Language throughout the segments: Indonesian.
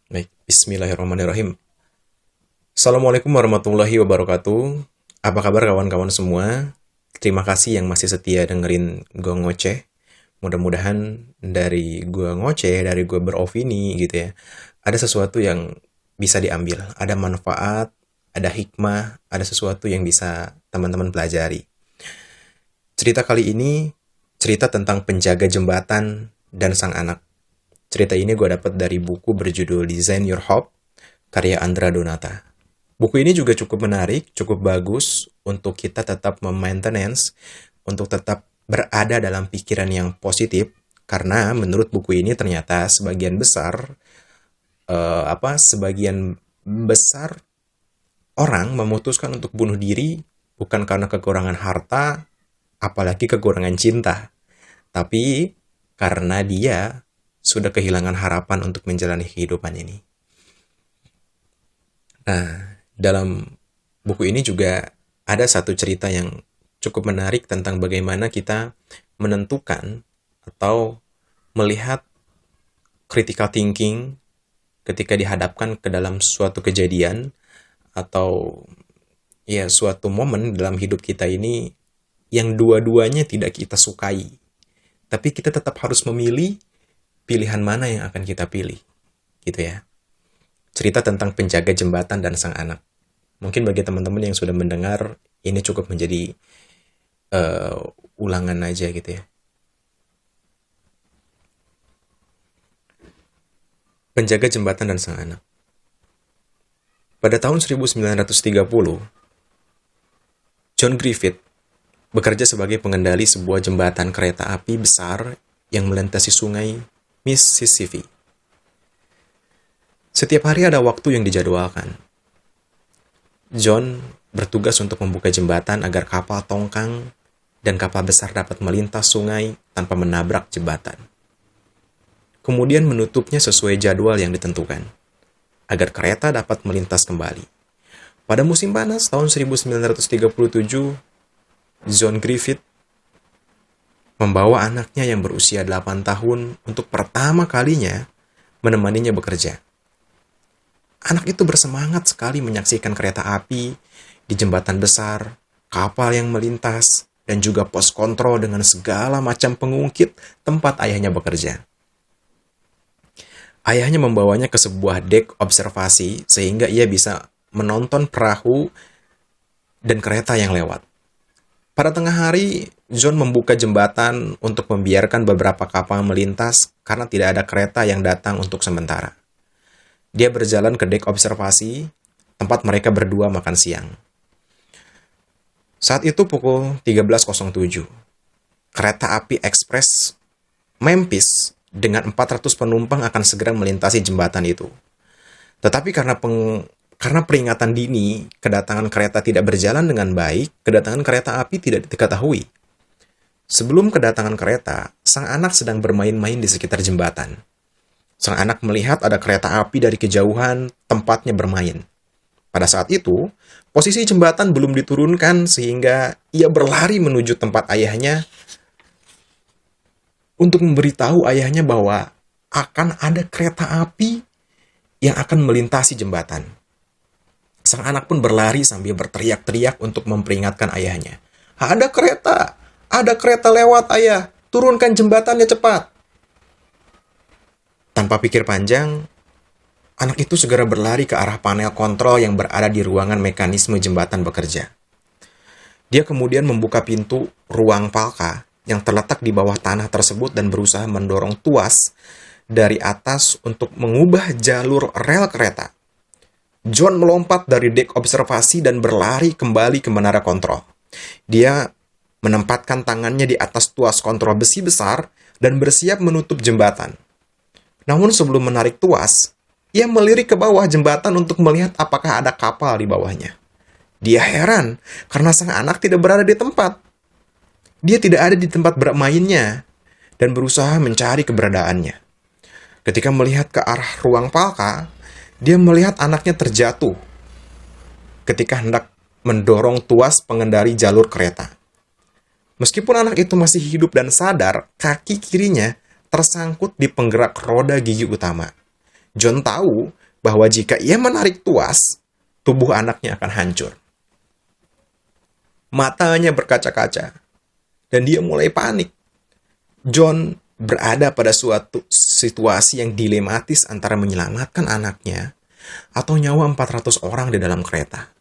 Baik, bismillahirrahmanirrahim. Assalamualaikum warahmatullahi wabarakatuh. Apa kabar kawan-kawan semua? Terima kasih yang masih setia dengerin gue ngoceh. Mudah-mudahan dari gue ngoceh, dari gue beropini gitu ya, ada sesuatu yang bisa diambil. Ada manfaat, ada hikmah, ada sesuatu yang bisa teman-teman pelajari. Cerita kali ini, cerita tentang penjaga jembatan dan sang anak. Cerita ini gue dapat dari buku berjudul Design Your Hope, karya Andra Donata. Buku ini juga cukup menarik, cukup bagus untuk kita tetap memaintenance, untuk tetap berada dalam pikiran yang positif, karena menurut buku ini ternyata sebagian besar orang memutuskan untuk bunuh diri bukan karena kekurangan harta, apalagi kekurangan cinta, tapi karena dia sudah kehilangan harapan untuk menjalani kehidupan ini. Nah, dalam buku ini juga ada satu cerita yang cukup menarik tentang bagaimana kita menentukan atau melihat critical thinking ketika dihadapkan ke dalam suatu kejadian atau ya suatu momen dalam hidup kita ini yang dua-duanya tidak kita sukai. Tapi kita tetap harus memilih pilihan mana yang akan kita pilih. Gitu ya. Cerita tentang penjaga jembatan dan sang anak. Mungkin bagi teman-teman yang sudah mendengar, ini cukup menjadi eh, ulangan aja gitu ya. Penjaga jembatan dan sang anak. Pada tahun 1930, John Griffith bekerja sebagai pengendali sebuah jembatan kereta api besar yang melintasi sungai Mississippi. Setiap hari ada waktu yang dijadwalkan. John bertugas untuk membuka jembatan agar kapal tongkang dan kapal besar dapat melintas sungai tanpa menabrak jembatan. Kemudian menutupnya sesuai jadwal yang ditentukan, agar kereta dapat melintas kembali. Pada musim panas tahun 1937, John Griffith membawa anaknya yang berusia 8 tahun untuk pertama kalinya menemaninya bekerja. Anak itu bersemangat sekali menyaksikan kereta api di jembatan besar, kapal yang melintas, dan juga pos kontrol dengan segala macam pengungkit tempat ayahnya bekerja. Ayahnya membawanya ke sebuah dek observasi sehingga ia bisa menonton perahu dan kereta yang lewat. Pada tengah hari, John membuka jembatan untuk membiarkan beberapa kapal melintas karena tidak ada kereta yang datang untuk sementara. Dia berjalan ke dek observasi, tempat mereka berdua makan siang. Saat itu pukul 13.07. Kereta api ekspres Memphis dengan 400 penumpang akan segera melintasi jembatan itu. Tetapi karena peringatan dini, kedatangan kereta tidak berjalan dengan baik, kedatangan kereta api tidak diketahui. Sebelum kedatangan kereta, sang anak sedang bermain-main di sekitar jembatan. Sang anak melihat ada kereta api dari kejauhan tempatnya bermain. Pada saat itu, posisi jembatan belum diturunkan sehingga ia berlari menuju tempat ayahnya untuk memberitahu ayahnya bahwa akan ada kereta api yang akan melintasi jembatan. Sang anak pun berlari sambil berteriak-teriak untuk memperingatkan ayahnya. Ada kereta lewat ayah, turunkan jembatannya cepat. Tanpa pikir panjang, anak itu segera berlari ke arah panel kontrol yang berada di ruangan mekanisme jembatan bekerja. Dia kemudian membuka pintu ruang palka yang terletak di bawah tanah tersebut dan berusaha mendorong tuas dari atas untuk mengubah jalur rel kereta. John melompat dari dek observasi dan berlari kembali ke menara kontrol. Dia menempatkan tangannya di atas tuas kontrol besi besar dan bersiap menutup jembatan. Namun sebelum menarik tuas, ia melirik ke bawah jembatan untuk melihat apakah ada kapal di bawahnya. Dia heran karena sang anak tidak berada di tempat. Dia tidak ada di tempat bermainnya dan berusaha mencari keberadaannya. Ketika melihat ke arah ruang palka, dia melihat anaknya terjatuh ketika hendak mendorong tuas pengendali jalur kereta. Meskipun anak itu masih hidup dan sadar, kaki kirinya tersangkut di penggerak roda gigi utama. John tahu bahwa jika ia menarik tuas, tubuh anaknya akan hancur. Matanya berkaca-kaca, dan dia mulai panik. John berada pada suatu situasi yang dilematis antara menyelamatkan anaknya atau nyawa 400 orang di dalam kereta.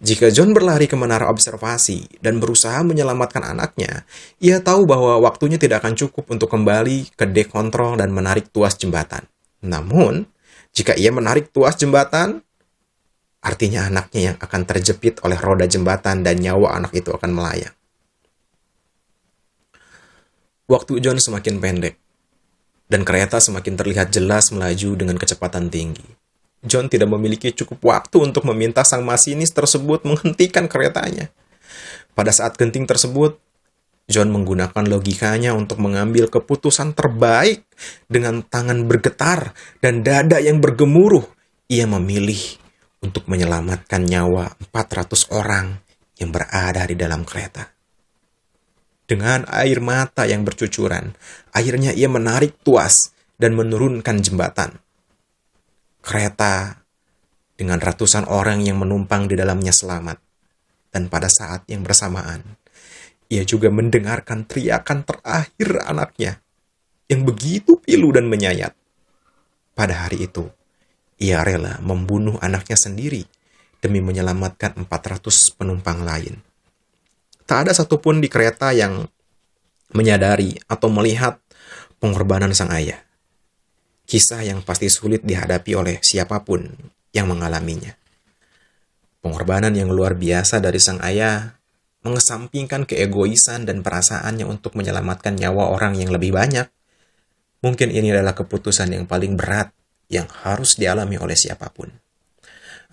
Jika John berlari ke menara observasi dan berusaha menyelamatkan anaknya, ia tahu bahwa waktunya tidak akan cukup untuk kembali ke dek kontrol dan menarik tuas jembatan. Namun, jika ia menarik tuas jembatan, artinya anaknya yang akan terjepit oleh roda jembatan dan nyawa anak itu akan melayang. Waktu John semakin pendek, dan kereta semakin terlihat jelas melaju dengan kecepatan tinggi. John tidak memiliki cukup waktu untuk meminta sang masinis tersebut menghentikan keretanya. Pada saat genting tersebut, John menggunakan logikanya untuk mengambil keputusan terbaik. Dengan tangan bergetar dan dada yang bergemuruh, ia memilih untuk menyelamatkan nyawa 400 orang yang berada di dalam kereta. Dengan air mata yang bercucuran, akhirnya ia menarik tuas dan menurunkan jembatan. Kereta dengan ratusan orang yang menumpang di dalamnya selamat. Dan pada saat yang bersamaan, ia juga mendengarkan teriakan terakhir anaknya yang begitu pilu dan menyayat. Pada hari itu, ia rela membunuh anaknya sendiri demi menyelamatkan 400 penumpang lain. Tak ada satupun di kereta yang menyadari atau melihat pengorbanan sang ayah. Kisah yang pasti sulit dihadapi oleh siapapun yang mengalaminya. Pengorbanan yang luar biasa dari sang ayah mengesampingkan keegoisan dan perasaannya untuk menyelamatkan nyawa orang yang lebih banyak. Mungkin ini adalah keputusan yang paling berat yang harus dialami oleh siapapun.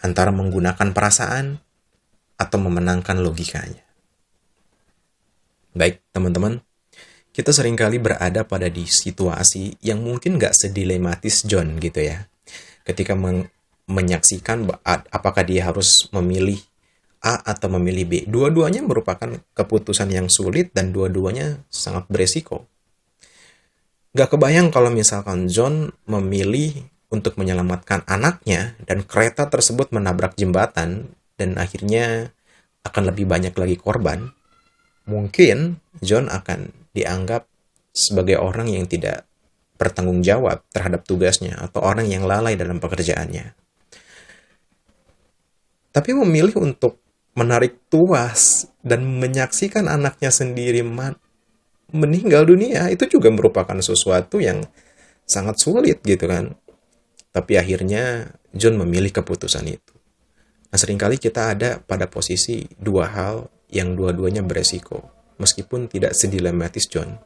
Antara menggunakan perasaan atau memenangkan logikanya. Baik, teman-teman. Kita seringkali berada pada di situasi yang mungkin gak sedilematis John gitu ya. Ketika menyaksikan apakah dia harus memilih A atau memilih B. Dua-duanya merupakan keputusan yang sulit dan dua-duanya sangat beresiko. Gak kebayang kalau misalkan John memilih untuk menyelamatkan anaknya dan kereta tersebut menabrak jembatan dan akhirnya akan lebih banyak lagi korban. Mungkin John akan dianggap sebagai orang yang tidak bertanggung jawab terhadap tugasnya atau orang yang lalai dalam pekerjaannya. Tapi memilih untuk menarik tuas dan menyaksikan anaknya sendiri meninggal dunia, itu juga merupakan sesuatu yang sangat sulit gitu kan. Tapi akhirnya John memilih keputusan itu. Nah, seringkali kita ada pada posisi dua hal yang dua-duanya beresiko. Meskipun tidak sedilematis John,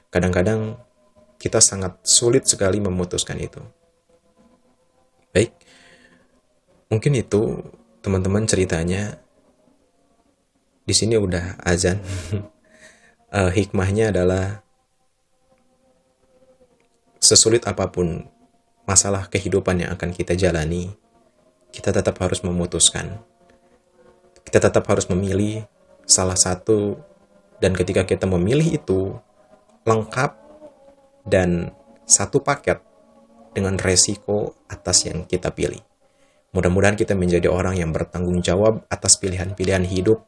kadang-kadang kita sangat sulit sekali memutuskan itu. Baik, mungkin itu teman-teman ceritanya. Di sini udah azan. Hikmahnya adalah sesulit apapun masalah kehidupan yang akan kita jalani, kita tetap harus memutuskan. Kita tetap harus memilih salah satu. Dan ketika kita memilih itu lengkap dan satu paket dengan resiko atas yang kita pilih. Mudah-mudahan kita menjadi orang yang bertanggung jawab atas pilihan-pilihan hidup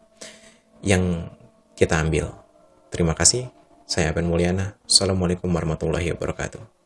yang kita ambil. Terima kasih. Saya Ben Mulyana. Assalamualaikum warahmatullahi wabarakatuh.